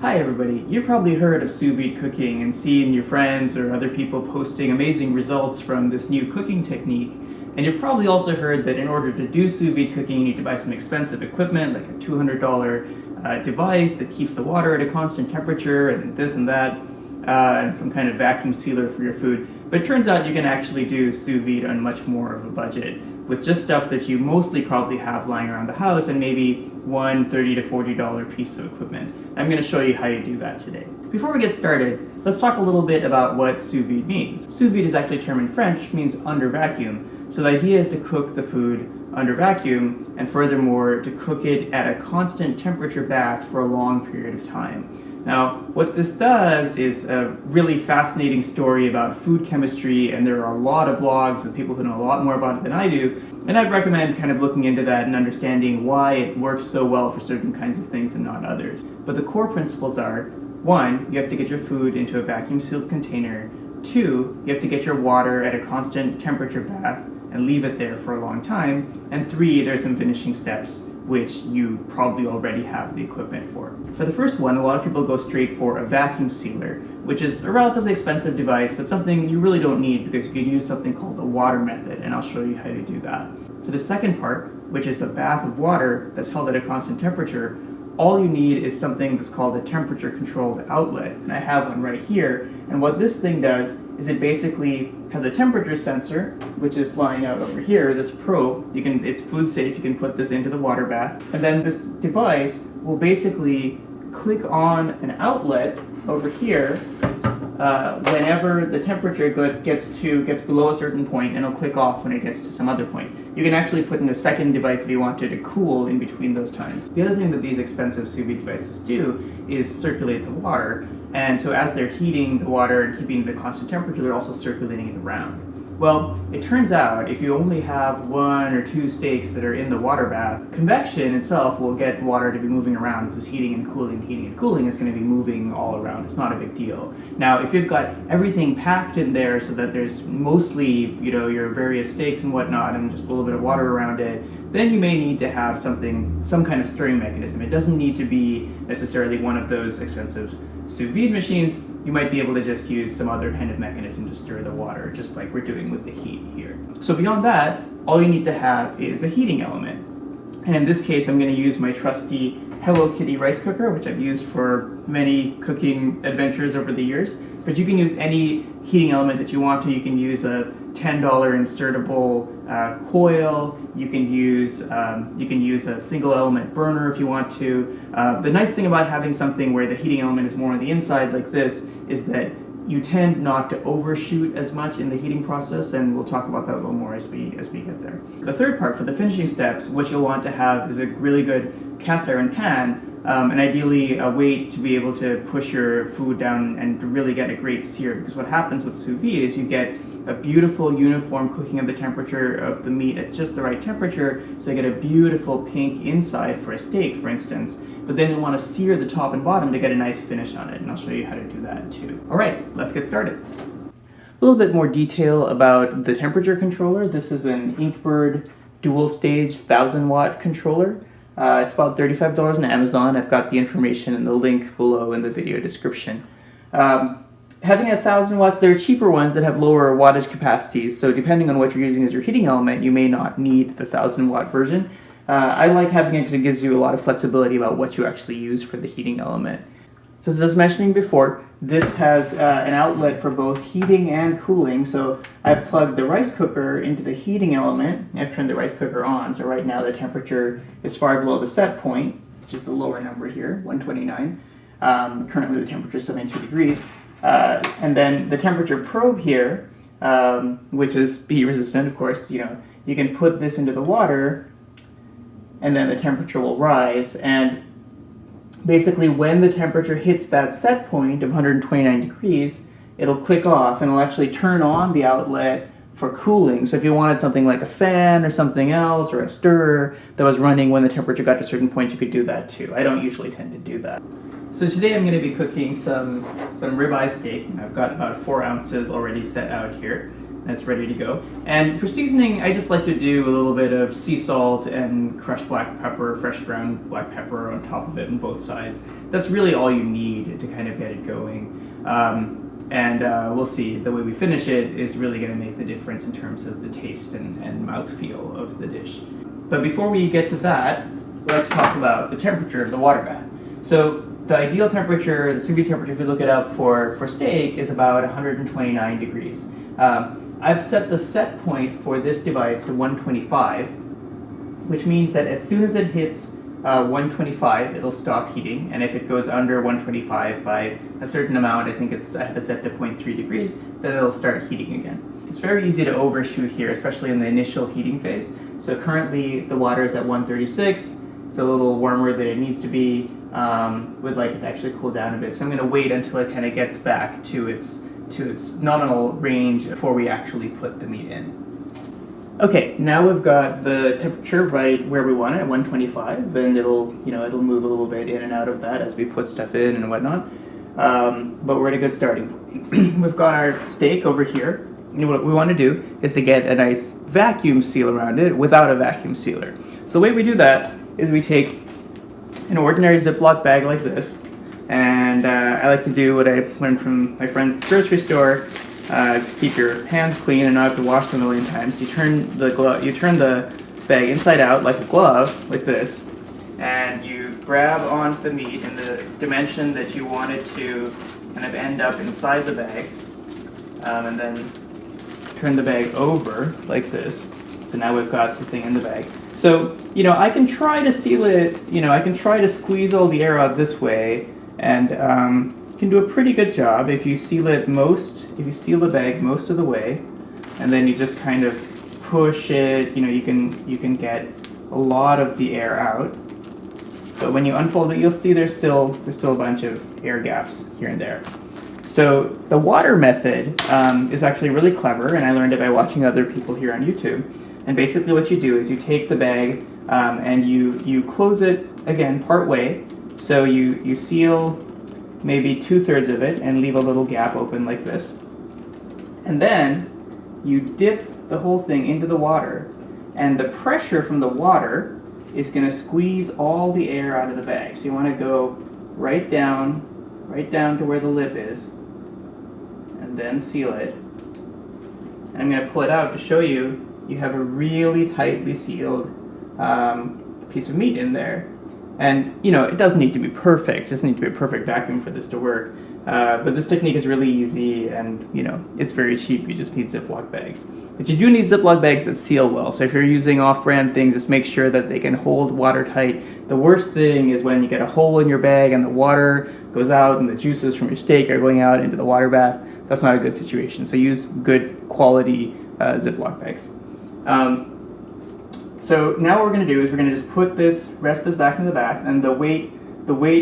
Hi everybody, you've probably heard of sous vide cooking and seen your friends or other people posting amazing results from this new cooking technique. And you've probably also heard that in order to do sous vide cooking you need to buy some expensive equipment like a $200 device that keeps the water at a constant temperature and this and that, and some kind of vacuum sealer for your food. But it turns out you can actually do sous vide on much more of a budget with just stuff that you mostly probably have lying around the house and maybe one $30 to $40 piece of equipment. I'm going to show you how you do that today. Before we get started, let's talk a little bit about what sous vide means. Sous vide is actually a term in French, which means under vacuum. So the idea is to cook the food under vacuum, and furthermore to cook it at a constant temperature bath for a long period of time. Now, what this does is a really fascinating story about food chemistry, and there are a lot of blogs with people who know a lot more about it than I do, and I'd recommend kind of looking into that and understanding why it works so well for certain kinds of things and not others. But the core principles are, 1, you have to get your food into a vacuum sealed container. 2, you have to get your water at a constant temperature bath and leave it there for a long time. And 3, there's some finishing steps which you probably already have the equipment for. For the first one, a lot of people go straight for a vacuum sealer, which is a relatively expensive device, but something you really don't need because you can use something called the water method, and I'll show you how to do that. For the second part, which is a bath of water that's held at a constant temperature, all you need is something that's called a temperature-controlled outlet, and I have one right here. And what this thing does is it basically has a temperature sensor, which is lying out over here, this probe. It's food safe, you can put this into the water bath. And then this device will basically click on an outlet over here whenever the temperature gets below a certain point, and it'll click off when it gets to some other point. You can actually put in a second device if you wanted to cool in between those times. The other thing that these expensive sous vide devices do is circulate the water, and so as they're heating the water and keeping it at a constant temperature, they're also circulating it around. Well, it turns out if you only have 1 or 2 steaks that are in the water bath, convection itself will get water to be moving around. This heating and cooling is going to be moving all around. It's not a big deal. Now, if you've got everything packed in there so that there's mostly, your various steaks and whatnot and just a little bit of water around it, then you may need to have some kind of stirring mechanism. It doesn't need to be necessarily one of those expensive sous vide machines. You might be able to just use some other kind of mechanism to stir the water, just like we're doing with the heat here. So beyond that, all you need to have is a heating element. And in this case, I'm going to use my trusty Hello Kitty rice cooker, which I've used for many cooking adventures over the years. But you can use any heating element that you want to. You can use a $10 insertable coil. You can use a single element burner if you want to. The nice thing about having something where the heating element is more on the inside like this is that you tend not to overshoot as much in the heating process, and we'll talk about that a little more as we get there. The third part, for the finishing steps, what you'll want to have is a really good cast iron pan, and ideally a weight to be able to push your food down and to really get a great sear, because what happens with sous vide is you get a beautiful uniform cooking of the temperature of the meat at just the right temperature, so you get a beautiful pink inside for a steak, for instance. But then you'll want to sear the top and bottom to get a nice finish on it, and I'll show you how to do that too. All right, let's get started. A little bit more detail about the temperature controller. This is an Inkbird dual stage 1000-watt controller. It's about $35 on Amazon. I've got the information in the link below in the video description. Having 1000 watts, there are cheaper ones that have lower wattage capacities, so depending on what you're using as your heating element, you may not need the 1000-watt version. I like having it because it gives you a lot of flexibility about what you actually use for the heating element. So as I was mentioning before, this has an outlet for both heating and cooling. So I've plugged the rice cooker into the heating element. I've turned the rice cooker on, so right now the temperature is far below the set point, which is the lower number here, 129. Currently the temperature is 72 degrees. And then the temperature probe here, which is heat resistant, of course, you can put this into the water and then the temperature will rise. And basically when the temperature hits that set point of 129 degrees, it'll click off and it'll actually turn on the outlet for cooling. So if you wanted something like a fan or something else, or a stirrer that was running when the temperature got to a certain point, you could do that too. I don't usually tend to do that. So today I'm going to be cooking some ribeye steak. I've got about 4 ounces already set out here. and it's ready to go. And for seasoning, I just like to do a little bit of sea salt and crushed black pepper, fresh ground black pepper on top of it on both sides. That's really all you need to kind of get it going. We'll see, the way we finish it is really going to make the difference in terms of the taste and mouthfeel of the dish. But before we get to that, let's talk about the temperature of the water bath. So the ideal temperature, the sous vide temperature, if you look it up for steak, is about 129 degrees. I've set the set point for this device to 125, which means that as soon as it hits 125, it'll stop heating, and if it goes under 125 by a certain amount, I have it set to 0.3 degrees, then it'll start heating again. It's very easy to overshoot here, especially in the initial heating phase. So currently the water is at 136. It's a little warmer than it needs to be. Would like it to actually cool down a bit. So I'm going to wait until it kind of gets back to its nominal range before we actually put the meat in. Okay, now we've got the temperature right where we want it, at 125, and it'll move a little bit in and out of that as we put stuff in and whatnot. But we're at a good starting point. We've got our steak over here. And what we want to do is to get a nice vacuum seal around it without a vacuum sealer. So the way we do that is we take an ordinary Ziploc bag like this, and I like to do what I learned from my friends at the grocery store. To keep your hands clean and not have to wash them a million times. You turn the bag inside out like a glove, like this, and you grab on the meat in the dimension that you want it to kind of end up inside the bag, and then turn the bag over like this. So now we've got the thing in the bag. So, I can try to seal it, I can try to squeeze all the air out this way, and can do a pretty good job if you seal the bag most of the way, and then you just kind of push it, you can get a lot of the air out. But when you unfold it, you'll see there's still a bunch of air gaps here and there. So the water method is actually really clever, and I learned it by watching other people here on YouTube. And basically what you do is you take the bag and you close it again part way. So you seal maybe 2/3 of it and leave a little gap open like this. And then you dip the whole thing into the water, and the pressure from the water is going to squeeze all the air out of the bag. So you want to go right down to where the lip is, and then seal it. And I'm going to pull it out to show you have a really tightly sealed piece of meat in there. And, it doesn't need to be perfect. It doesn't need to be a perfect vacuum for this to work. But this technique is really easy, and, it's very cheap. You just need Ziploc bags. But you do need Ziploc bags that seal well. So if you're using off-brand things, just make sure that they can hold watertight. The worst thing is when you get a hole in your bag and the water goes out and the juices from your steak are going out into the water bath. That's not a good situation. So use good quality Ziploc bags. So now what we're going to do is we're going to just rest this back in the bath, and the weight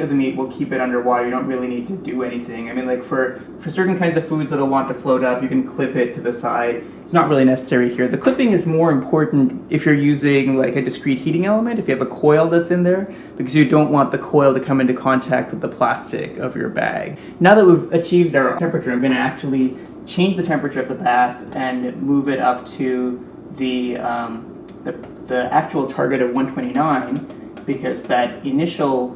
of the meat will keep it underwater. You don't really need to do anything. I mean, like for certain kinds of foods that'll want to float up, you can clip it to the side. It's not really necessary here. The clipping is more important if you're using like a discrete heating element, if you have a coil that's in there, because you don't want the coil to come into contact with the plastic of your bag. Now that we've achieved our temperature, I'm going to actually change the temperature of the bath and move it up to the actual target of 129, because that initial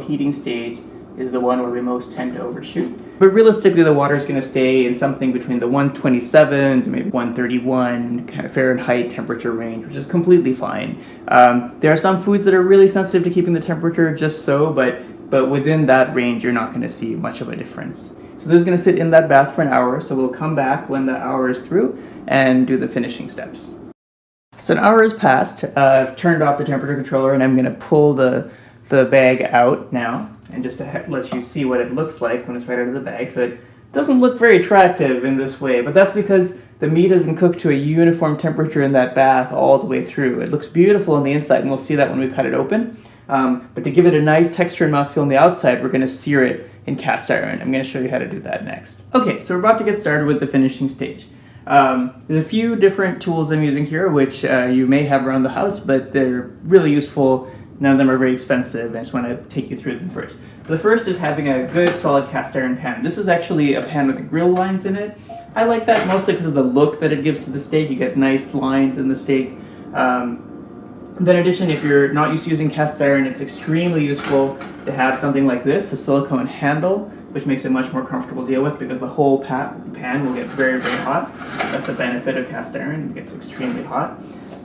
heating stage is the one where we most tend to overshoot. But realistically, the water is going to stay in something between the 127 to maybe 131 kind of Fahrenheit temperature range, which is completely fine. There are some foods that are really sensitive to keeping the temperature just so, but within that range, you're not going to see much of a difference. So this is going to sit in that bath for an hour, so we'll come back when the hour is through and do the finishing steps. So an hour has passed. I've turned off the temperature controller, and I'm going to pull the bag out now, and just to let you see what it looks like when it's right out of the bag. So it doesn't look very attractive in this way, but that's because the meat has been cooked to a uniform temperature in that bath all the way through. It looks beautiful on the inside, and we'll see that when we cut it open. But to give it a nice texture and mouthfeel on the outside, we're going to sear it in cast iron. I'm going to show you how to do that next. Okay, so we're about to get started with the finishing stage. There's a few different tools I'm using here, which you may have around the house, but they're really useful None of them are very expensive. I just want to take you through them first. The first is having a good solid cast iron pan. This is actually a pan with grill lines in it. I like that mostly because of the look that it gives to the steak. You get nice lines in the steak. In addition, if you're not used to using cast iron, it's extremely useful to have something like this, a silicone handle, which makes it much more comfortable to deal with because the whole pan will get very, very hot. That's the benefit of cast iron. It gets extremely hot.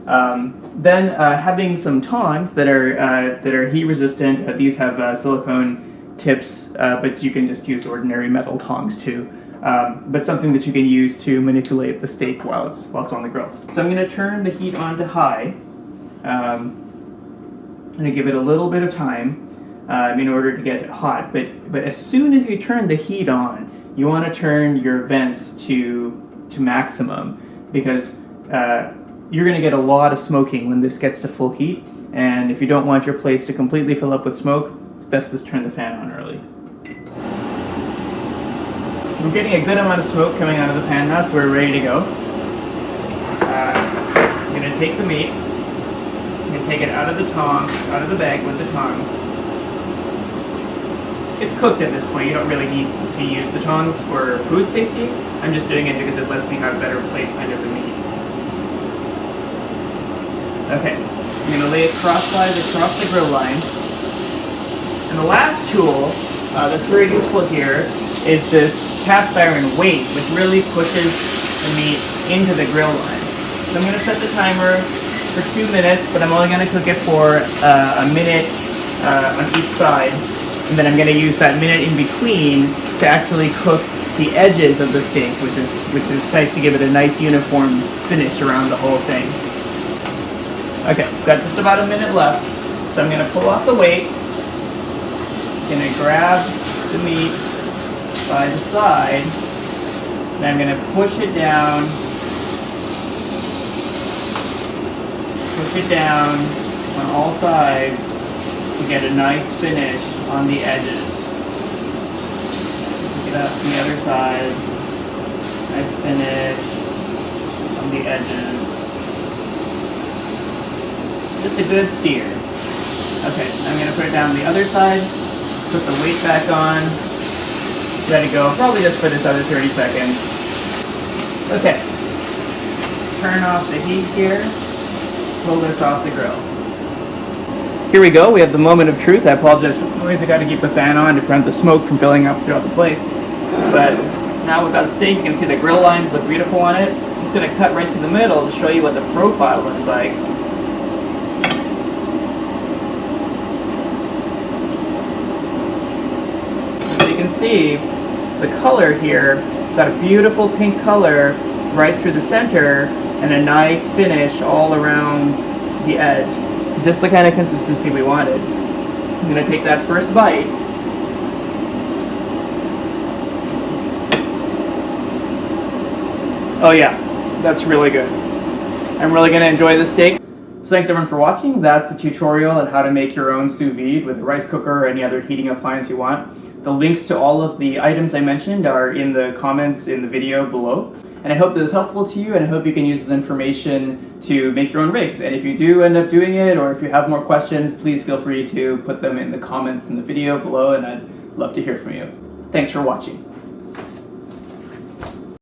Having some tongs that are heat resistant. These have silicone tips, but you can just use ordinary metal tongs too. But something that you can use to manipulate the steak while it's on the grill. So I'm going to turn the heat on to high. I'm going to give it a little bit of time in order to get it hot. But as soon as you turn the heat on, you want to turn your vents to maximum, because you're going to get a lot of smoking when this gets to full heat. And if you don't want your place to completely fill up with smoke, it's best to turn the fan on early. We're getting a good amount of smoke coming out of the pan now, so we're ready to go. I'm going to take the meat. I'm going to take it out of the bag with the tongs. It's cooked at this point. You don't really need to use the tongs for food safety. I'm just doing it because it lets me have better placement of the meat. Okay, I'm going to lay it crosswise across the grill line. And the last tool that's very useful here is this cast iron weight, which really pushes the meat into the grill line. So I'm going to set the timer for 2 minutes, but I'm only going to cook it for a minute on each side. And then I'm going to use that minute in between to actually cook the edges of the steak, which is nice to give it a nice uniform finish around the whole thing. Okay, got just about a minute left, so I'm going to pull off the weight. Going to grab the meat by the side, and I'm going to push it down on all sides to get a nice finish on the edges. Pick it up on the other side, nice finish on the edges. Just a good sear. Okay, I'm going to put it down on the other side, put the weight back on, ready to go, probably just for this other 30 seconds. Okay, let's turn off the heat here, pull this off the grill. Here we go, we have the moment of truth. I apologize for the noise, I got to keep the fan on to prevent the smoke from filling up throughout the place. But now we've got the steak, you can see the grill lines look beautiful on it. I'm just going to cut right to the middle to show you what the profile looks like. You can see the color here, got a beautiful pink color right through the center and a nice finish all around the edge. Just the kind of consistency we wanted. I'm going to take that first bite. Oh yeah, that's really good. I'm really going to enjoy this steak. So thanks everyone for watching. That's the tutorial on how to make your own sous vide with a rice cooker or any other heating appliance you want. The links to all of the items I mentioned are in the comments in the video below. And I hope this is helpful to you, and I hope you can use this information to make your own rigs. And if you do end up doing it, or if you have more questions, please feel free to put them in the comments in the video below, and I'd love to hear from you. Thanks for watching.